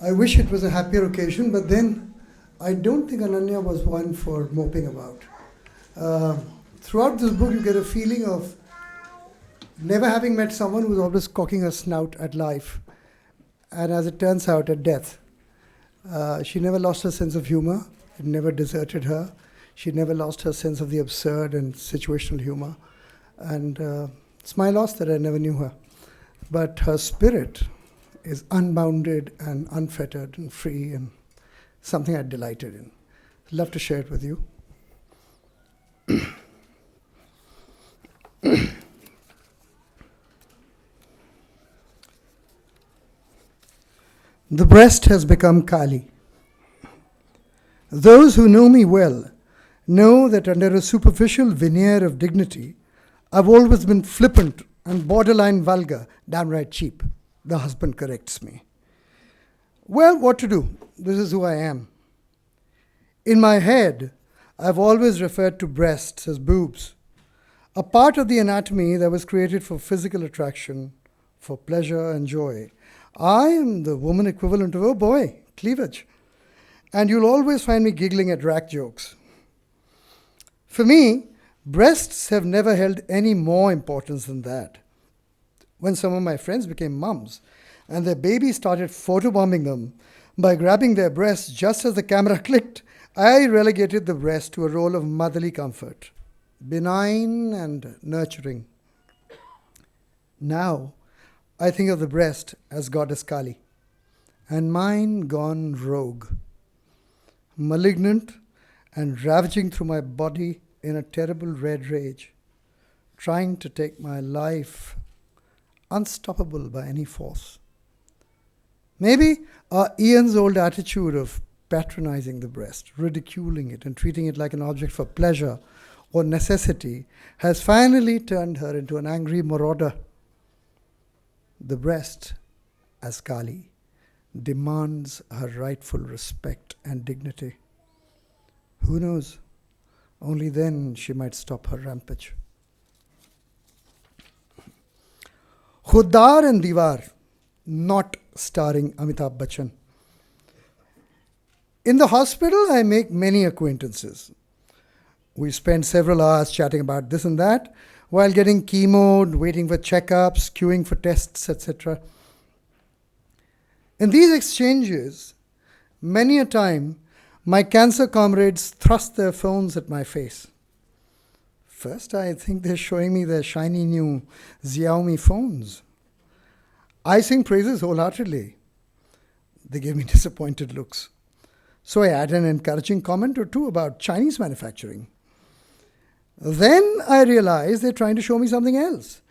I wish it was a happier occasion, but then I don't think Ananya was one for moping about. Uh, Throughout this book, you get a feeling of never having met someone who's always cocking her snout at life, and as it turns out, at death. She never lost her sense of humor. It never deserted her. She never lost her sense of the absurd and situational humor. And it's my loss that I never knew her. But her spirit is unbounded and unfettered and free, and something I delighted in. I'd love to share it with you. The breast has become Kali. Those who know me well know that under a superficial veneer of dignity, I've always been flippant and borderline vulgar, downright cheap. The husband corrects me. Well, what to do? This is who I am. In my head, I've always referred to breasts as boobs, a part of the anatomy that was created for physical attraction, for pleasure and joy. I am the woman equivalent of, oh boy, cleavage. And you'll always find me giggling at rack jokes. For me, breasts have never held any more importance than that. When some of my friends became mums and their babies started photobombing them by grabbing their breasts just as the camera clicked, I relegated the breast to a role of motherly comfort, benign and nurturing. Now, I think of the breast as goddess Kali, and mine gone rogue, malignant and ravaging through my body in a terrible red rage, trying to take my life, unstoppable by any force. Maybe our eons-old attitude of patronizing the breast, ridiculing it and treating it like an object for pleasure or necessity has finally turned her into an angry marauder. The breast, as Kali, demands her rightful respect and dignity. Who knows? Only then she might stop her rampage. Khuddar and Diwar, not starring Amitabh Bachchan. In the hospital, I make many acquaintances. We spend several hours chatting about this and that, while getting chemoed, waiting for checkups, queuing for tests, etc. In these exchanges, many a time, my cancer comrades thrust their phones at my face. First, I think they're showing me their shiny new Xiaomi phones. I sing praises wholeheartedly. They give me disappointed looks. So I add an encouraging comment or two about Chinese manufacturing. Then I realize they're trying to show me something else.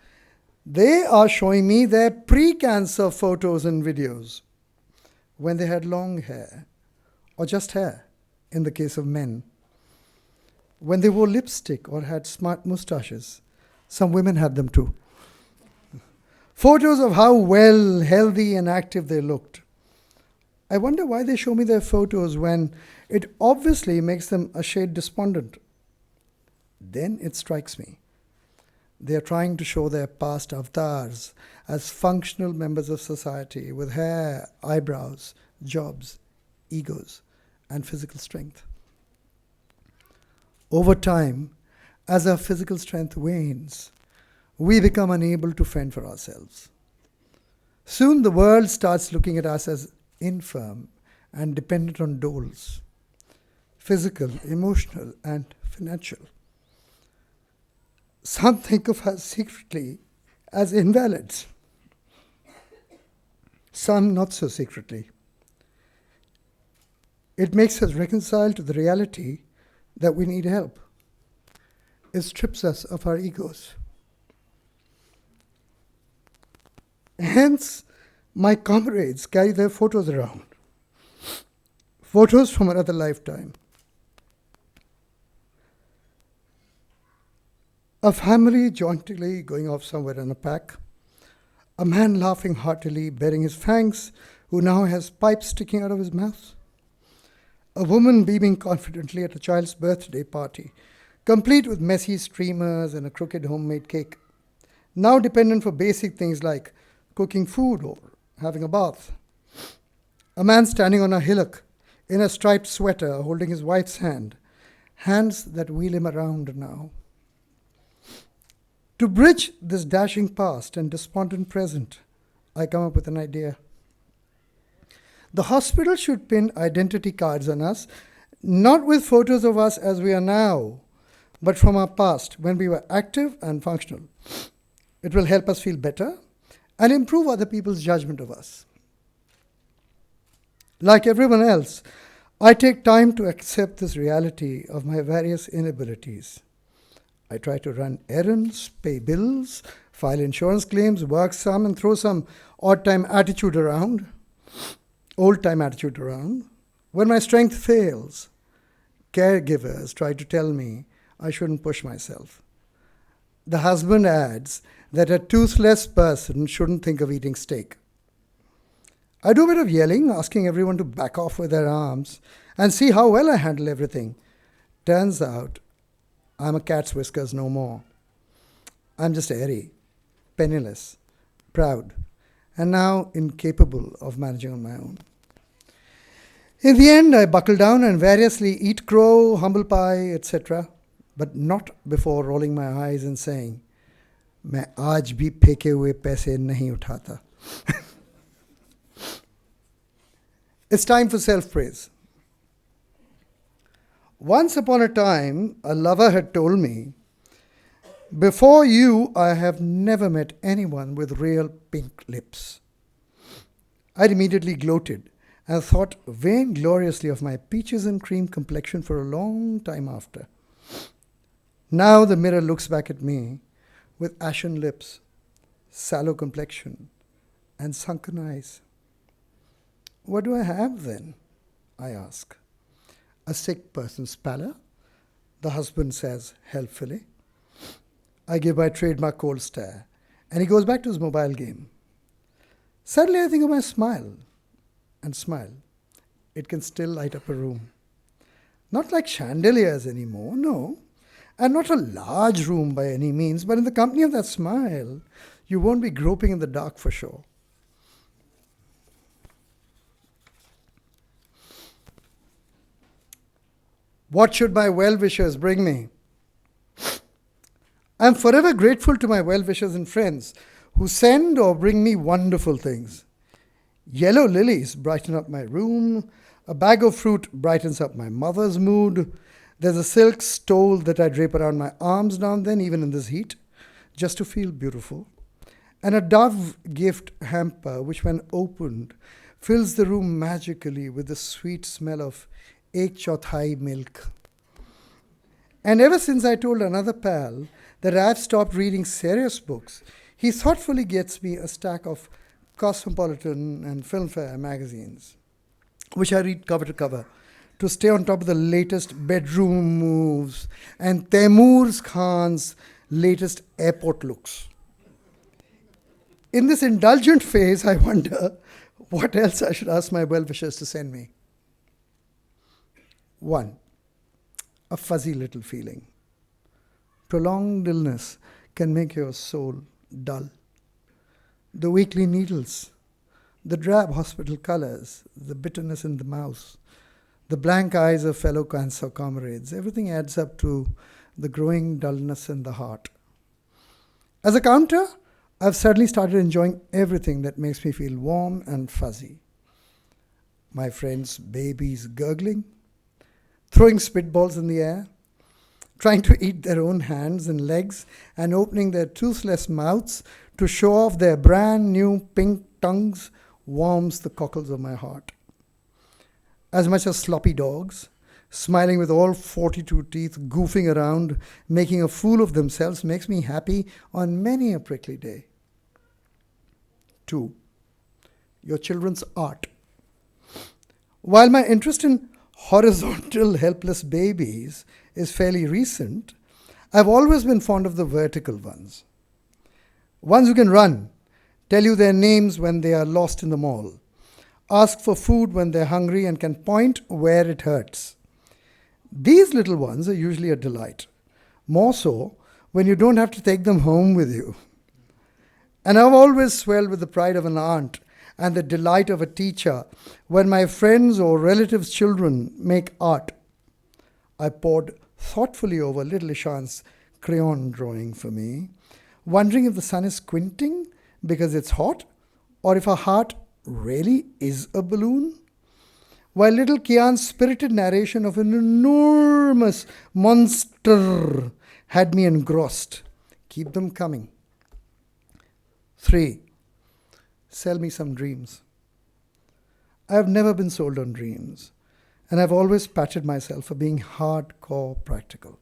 They are showing me their pre-cancer photos and videos when they had long hair, or just hair in the case of men. When they wore lipstick or had smart mustaches. Some women had them too. Photos of how well, healthy and active they looked. I wonder why they show me their photos when it obviously makes them a shade despondent. Then it strikes me. They are trying to show their past avatars as functional members of society with hair, eyebrows, jobs, egos, and physical strength. Over time, as our physical strength wanes, we become unable to fend for ourselves. Soon the world starts looking at us as infirm and dependent on doles, physical, emotional, and financial. Some think of us secretly as invalids, some not so secretly. It makes us reconcile to the reality that we need help. It strips us of our egos. Hence, my comrades carry their photos around. Photos from another lifetime. A family jauntily going off somewhere in a pack. A man laughing heartily, baring his fangs, who now has pipes sticking out of his mouth. A woman beaming confidently at a child's birthday party, complete with messy streamers and a crooked homemade cake. Now dependent for basic things like cooking food or having a bath. A man standing on a hillock in a striped sweater holding his wife's hand, hands that wheel him around now. To bridge this dashing past and despondent present, I come up with an idea. The hospital should pin identity cards on us, not with photos of us as we are now, but from our past when we were active and functional. It will help us feel better and improve other people's judgment of us. Like everyone else, I take time to accept this reality of my various inabilities. I try to run errands, pay bills, file insurance claims, work some, and throw some old-time attitude around. When my strength fails, caregivers try to tell me I shouldn't push myself. The husband adds that a toothless person shouldn't think of eating steak. I do a bit of yelling, asking everyone to back off with their arms and see how well I handle everything. Turns out, I'm a cat's whiskers no more. I'm just airy, penniless, proud, and now incapable of managing on my own. In the end, I buckle down and variously eat crow, humble pie, etc., but not before rolling my eyes and saying, मैं आज भी फेंके हुए पैसे नहीं उठाता. It's time for self-praise. Once upon a time, a lover had told me, before you, I have never met anyone with real pink lips. I'd immediately gloated and thought vaingloriously of my peaches and cream complexion for a long time after. Now the mirror looks back at me with ashen lips, sallow complexion, and sunken eyes. What do I have then? I ask. A sick person's pallor, the husband says helpfully. I give my trademark cold stare, and he goes back to his mobile game. Suddenly I think of my smile, and smile. It can still light up a room. Not like chandeliers anymore, no, and not a large room by any means, but in the company of that smile, you won't be groping in the dark for sure. What should my well-wishers bring me? I am forever grateful to my well-wishers and friends who send or bring me wonderful things. Yellow lilies brighten up my room. A bag of fruit brightens up my mother's mood. There's a silk stole that I drape around my arms now and then, even in this heat, just to feel beautiful. And a Dove gift hamper, which when opened, fills the room magically with the sweet smell of ek chauthai milk. And ever since I told another pal that I've stopped reading serious books, he thoughtfully gets me a stack of Cosmopolitan and Filmfare magazines, which I read cover to cover, to stay on top of the latest bedroom moves and Taimur Khan's latest airport looks. In this indulgent phase, I wonder what else I should ask my well-wishers to send me. 1. A fuzzy little feeling. Prolonged illness can make your soul dull. The weekly needles, the drab hospital colors, the bitterness in the mouth, the blank eyes of fellow cancer comrades, everything adds up to the growing dullness in the heart. As a counter, I've suddenly started enjoying everything that makes me feel warm and fuzzy. My friends' babies gurgling, throwing spitballs in the air, trying to eat their own hands and legs, and opening their toothless mouths to show off their brand new pink tongues warms the cockles of my heart. As much as sloppy dogs, smiling with all 42 teeth, goofing around, making a fool of themselves makes me happy on many a prickly day. 2. Your children's art. While my interest in horizontal helpless babies is fairly recent, I've always been fond of the vertical ones. Ones who can run, tell you their names when they are lost in the mall, ask for food when they're hungry, and can point where it hurts. These little ones are usually a delight, more so when you don't have to take them home with you. And I've always swelled with the pride of an aunt and the delight of a teacher when my friends or relatives' children make art. I pored thoughtfully over little Ishan's crayon drawing for me, wondering if the sun is squinting because it's hot, or if her heart really is a balloon. While little Kian's spirited narration of an enormous monster had me engrossed. Keep them coming. 3. Sell me some dreams. I have never been sold on dreams, and I've always patted myself for being hardcore practical.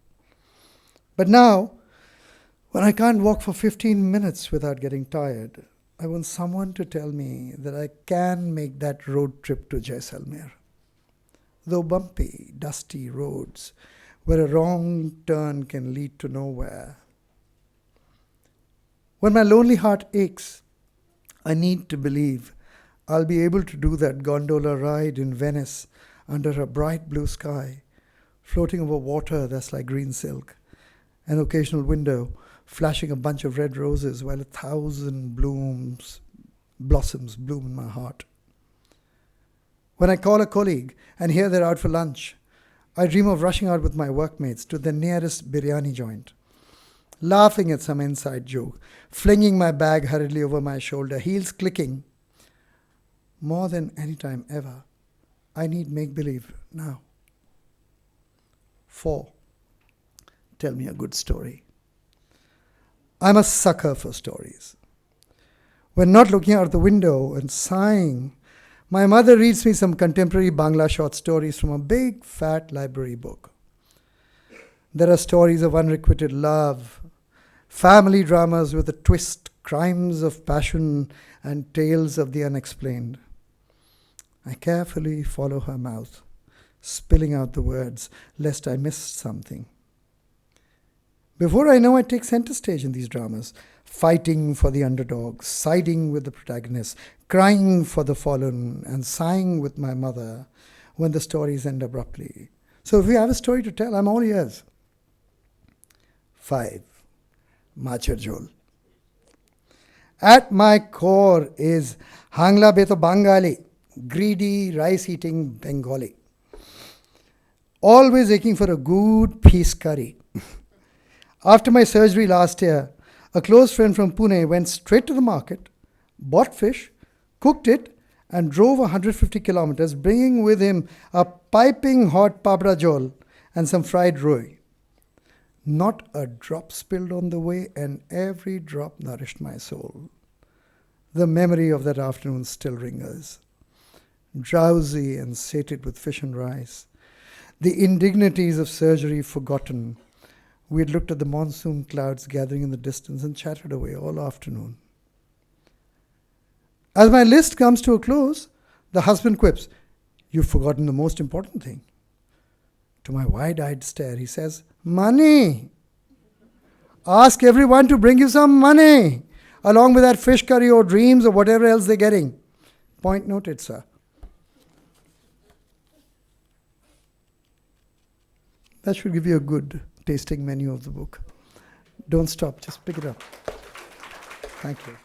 But now, when I can't walk for 15 minutes without getting tired, I want someone to tell me that I can make that road trip to Jaisalmer. Though bumpy, dusty roads where a wrong turn can lead to nowhere. When my lonely heart aches, I need to believe I'll be able to do that gondola ride in Venice under a bright blue sky, floating over water that's like green silk, an occasional window flashing a bunch of red roses while 1,000 blossoms bloom in my heart. When I call a colleague and hear they're out for lunch, I dream of rushing out with my workmates to the nearest biryani joint, laughing at some inside joke, flinging my bag hurriedly over my shoulder, heels clicking. More than any time ever, I need make-believe now. 4. Tell me a good story. I'm a sucker for stories. When not looking out the window and sighing, my mother reads me some contemporary Bangla short stories from a big, fat library book. There are stories of unrequited love, family dramas with a twist, crimes of passion, and tales of the unexplained. I carefully follow her mouth, spilling out the words, lest I miss something. Before I know, I take center stage in these dramas, fighting for the underdog, siding with the protagonist, crying for the fallen, and sighing with my mother when the stories end abruptly. So if you have a story to tell, I'm all ears. 5. Machar Jhol. At my core is Hangla Beto Bangali, greedy, rice-eating Bengali. Always aching for a good piece curry. After my surgery last year, a close friend from Pune went straight to the market, bought fish, cooked it, and drove 150 kilometers, bringing with him a piping hot pabda jhol and some fried roi. Not a drop spilled on the way, and every drop nourished my soul. The memory of that afternoon still lingers. Drowsy and sated with fish and rice, the indignities of surgery forgotten, we had looked at the monsoon clouds gathering in the distance and chatted away all afternoon. As my list comes to a close, the husband quips, "You've forgotten the most important thing." To my wide-eyed stare, he says, "Money. Ask everyone to bring you some money, along with that fish curry or dreams or whatever else they're getting." Point noted, sir. That should give you a good tasting menu of the book. Don't stop, just pick it up. Thank you.